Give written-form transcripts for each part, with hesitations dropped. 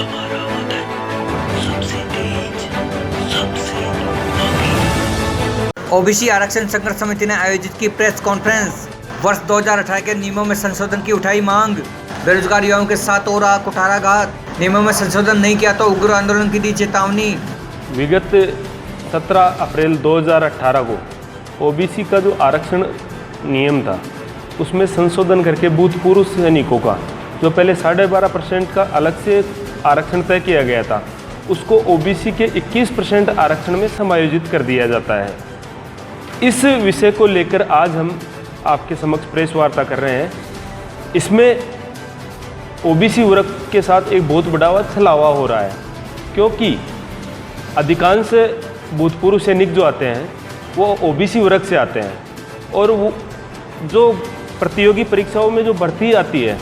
हमारा वतन सबसे तेज, सबसे आगे। ओबीसी आरक्षण संघर्ष समिति ने आयोजित की प्रेस कॉन्फ्रेंस। वर्ष 2018 के नियमों में संशोधन की उठाई मांग। बेरोजगार युवाओं के साथ हो रहा कुठाराघात। नियमों में संशोधन नहीं किया तो उग्र आंदोलन की दी चेतावनी। विगत 17 अप्रैल 2018 को ओबीसी का जो आरक्षण नियम था उसमें संशोधन करके भूतपूर्व सैनिकों का जो पहले 12.5% का अलग से आरक्षण तय किया गया था उसको ओबीसी के 21% आरक्षण में समायोजित कर दिया जाता है। इस विषय को लेकर आज हम आपके समक्ष प्रेस वार्ता कर रहे हैं। इसमें ओबीसी वर्ग के साथ एक बहुत बड़ा छलावा हो रहा है, क्योंकि अधिकांश भूतपूर्व सैनिक जो आते हैं वो ओबीसी वर्ग से आते हैं और वो जो प्रतियोगी परीक्षाओं में जो भर्ती आती है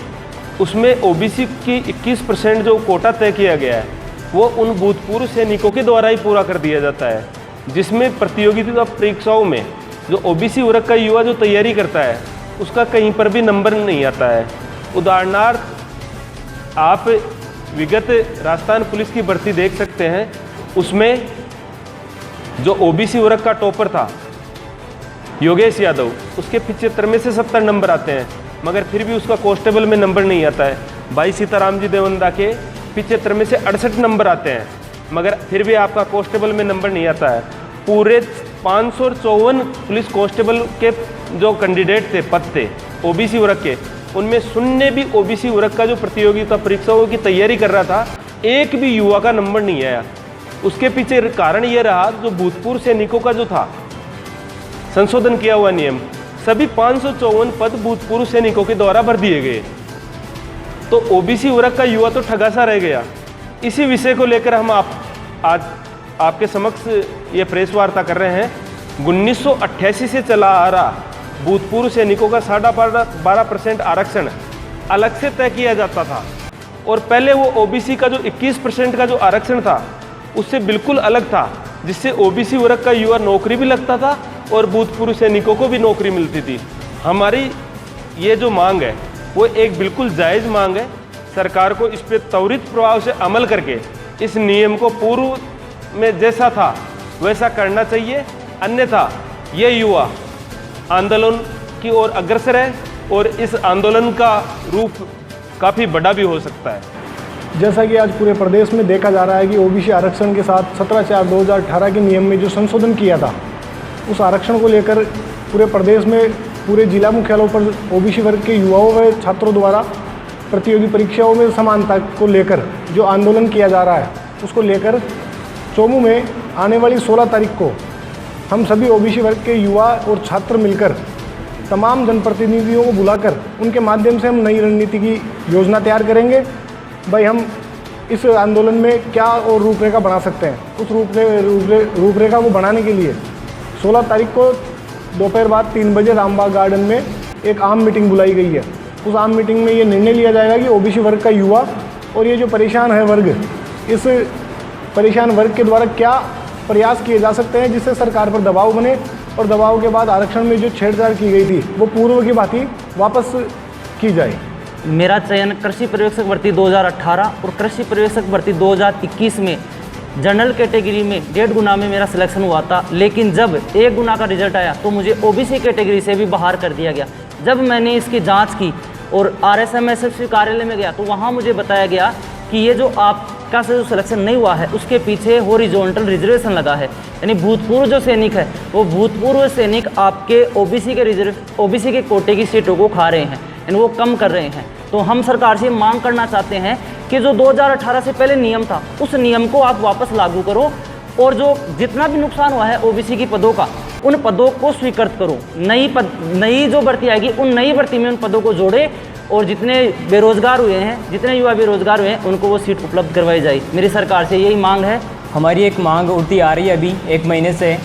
उसमें ओबीसी की 21% जो कोटा तय किया गया है वो उन भूतपूर्व सैनिकों के द्वारा ही पूरा कर दिया जाता है, जिसमें प्रतियोगिता परीक्षाओं में जो ओबीसी वर्ग का युवा जो तैयारी करता है उसका कहीं पर भी नंबर नहीं आता है। उदाहरणार्थ आप विगत राजस्थान पुलिस की भर्ती देख सकते हैं, उसमें जो ओबीसी वर्ग का टॉपर था योगेश यादव, उसके 75 में से 70 नंबर आते हैं, मगर फिर भी उसका कांस्टेबल में नंबर नहीं आता है। भाई सीताराम जी देवंदा के 75 में से 68 नंबर आते हैं, मगर फिर भी आपका कांस्टेबल में नंबर नहीं आता है। पूरे 554 पुलिस कांस्टेबल के जो कैंडिडेट थे, पद थे ओबीसी वर्ग के, उनमें शून्य भी ओबीसी वर्ग का जो प्रतियोगिता परीक्षाओं की तैयारी कर रहा था, एक भी युवा का नंबर नहीं आया। उसके पीछे कारण ये रहा जो भूतपूर्व सैनिकों का जो था संशोधन किया हुआ नियम, सभी 554 पद भूतपूर्व सैनिकों के द्वारा भर दिए गए, तो ओबीसी वर्ग का युवा तो ठगा सा रह गया। इसी विषय को लेकर हम आज आपके समक्ष ये प्रेस वार्ता कर रहे हैं। 1988 से चला आ रहा भूतपूर्व सैनिकों का 12.5% आरक्षण अलग से तय किया जाता था और पहले वो ओबीसी का जो 21% का जो आरक्षण था उससे बिल्कुल अलग था, जिससे ओबीसी वर्ग का युवा नौकरी भी लगता था और भूतपूर्व सैनिकों को भी नौकरी मिलती थी। हमारी ये जो मांग है वो एक बिल्कुल जायज़ मांग है। सरकार को इस पर त्वरित प्रभाव से अमल करके इस नियम को पूर्व में जैसा था वैसा करना चाहिए, अन्यथा ये युवा आंदोलन की ओर अग्रसर है और इस आंदोलन का रूप काफ़ी बड़ा भी हो सकता है। जैसा कि आज पूरे प्रदेश में देखा जा रहा है कि ओबीसी आरक्षण के साथ 17/4/2018 के नियम में जो संशोधन किया था उस आरक्षण को लेकर पूरे प्रदेश में पूरे जिला मुख्यालयों पर ओबीसी वर्ग के युवाओं व छात्रों द्वारा प्रतियोगी परीक्षाओं में समानता को लेकर जो आंदोलन किया जा रहा है उसको लेकर चोमू में आने वाली 16 तारीख को हम सभी ओबीसी वर्ग के युवा और छात्र मिलकर तमाम जनप्रतिनिधियों को बुलाकर उनके माध्यम से हम नई रणनीति की योजना तैयार करेंगे। भाई हम इस आंदोलन में क्या और रूपरेखा बना सकते हैं, उस रूपरेखा को बनाने के लिए 16 तारीख को दोपहर बाद 3 बजे रामबाग गार्डन में एक आम मीटिंग बुलाई गई है। उस आम मीटिंग में ये निर्णय लिया जाएगा कि ओबीसी वर्ग का युवा और ये जो परेशान है वर्ग, इस परेशान वर्ग के द्वारा क्या प्रयास किए जा सकते हैं जिससे सरकार पर दबाव बने और दबाव के बाद आरक्षण में जो छेड़छाड़ की गई थी वो पूर्व की भांति वापस की जाए। मेरा चयन कृषि पर्यवेक्षक भर्ती 2018 और कृषि पर्यवेक्षक भर्ती 2021 में जनरल कैटेगरी में 1.5 गुना में मेरा सिलेक्शन हुआ था, लेकिन जब 1 गुना का रिजल्ट आया तो मुझे ओबीसी कैटेगरी से भी बाहर कर दिया गया। जब मैंने इसकी जांच की और RSMSFC कार्यालय में गया तो वहाँ मुझे बताया गया कि ये जो आपका से जो सिलेक्शन नहीं हुआ है उसके पीछे हॉरिजॉन्टल रिजर्वेशन लगा है, यानी भूतपूर्व जो सैनिक है वो भूतपूर्व सैनिक आपके ओबीसी के कोटे की सीटों को खा रहे हैं, यानी वो कम कर रहे हैं। तो हम सरकार से मांग करना चाहते हैं कि जो 2018 से पहले नियम था उस नियम को आप वापस लागू करो और जो जितना भी नुकसान हुआ है ओबीसी की पदों का उन पदों को स्वीकृत करो। नई जो भर्ती आएगी उन नई भर्ती में उन पदों को जोड़े और जितने बेरोजगार हुए हैं, जितने युवा बेरोजगार हुए हैं उनको वो सीट उपलब्ध करवाई जाए। मेरी सरकार से यही मांग है। हमारी एक मांग उठती आ रही है अभी 1 महीने से।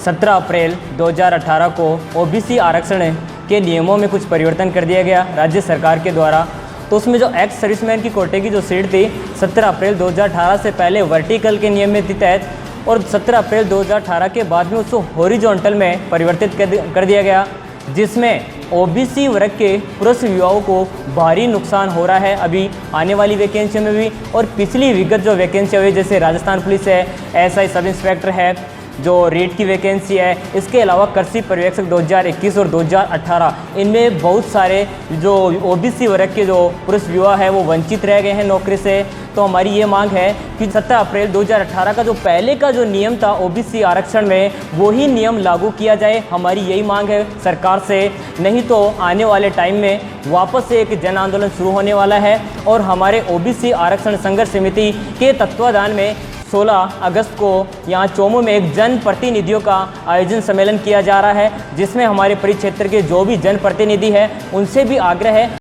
17 अप्रैल 2018 को ओबीसी आरक्षण के नियमों में कुछ परिवर्तन कर दिया गया राज्य सरकार के द्वारा, तो उसमें जो एक्स सर्विसमैन की कोटे की जो सीट थी 17 अप्रैल 2018 से पहले वर्टिकल के नियम में थी तहत और 17 अप्रैल 2018 के बाद में उसको हॉरिजॉन्टल में परिवर्तित कर दिया गया, जिसमें ओबीसी वर्ग के पुरुष युवाओं को भारी नुकसान हो रहा है अभी आने वाली वैकेंसियों में भी। और पिछली विगत जो वैकेंसियाँ हुई, जैसे राजस्थान पुलिस है, एसआई सब इंस्पेक्टर है, जो रेट की वैकेंसी है, इसके अलावा कृषि पर्यवेक्षक 2021 और 2018, इनमें बहुत सारे जो ओबीसी वर्ग के जो पुरुष युवा है वो वंचित रह गए हैं नौकरी से। तो हमारी ये मांग है कि 17 अप्रैल 2018 का जो पहले का जो नियम था ओबीसी आरक्षण में, वो ही नियम लागू किया जाए। हमारी यही मांग है सरकार से, नहीं तो आने वाले टाइम में वापस से एक जन आंदोलन शुरू होने वाला है। और हमारे ओबीसी आरक्षण संघर्ष समिति के तत्वाधान में 16 अगस्त को यहाँ चोमू में एक जन प्रतिनिधियों का आयोजन सम्मेलन किया जा रहा है, जिसमें हमारे परिक्षेत्र के जो भी जन प्रतिनिधि हैं उनसे भी आग्रह है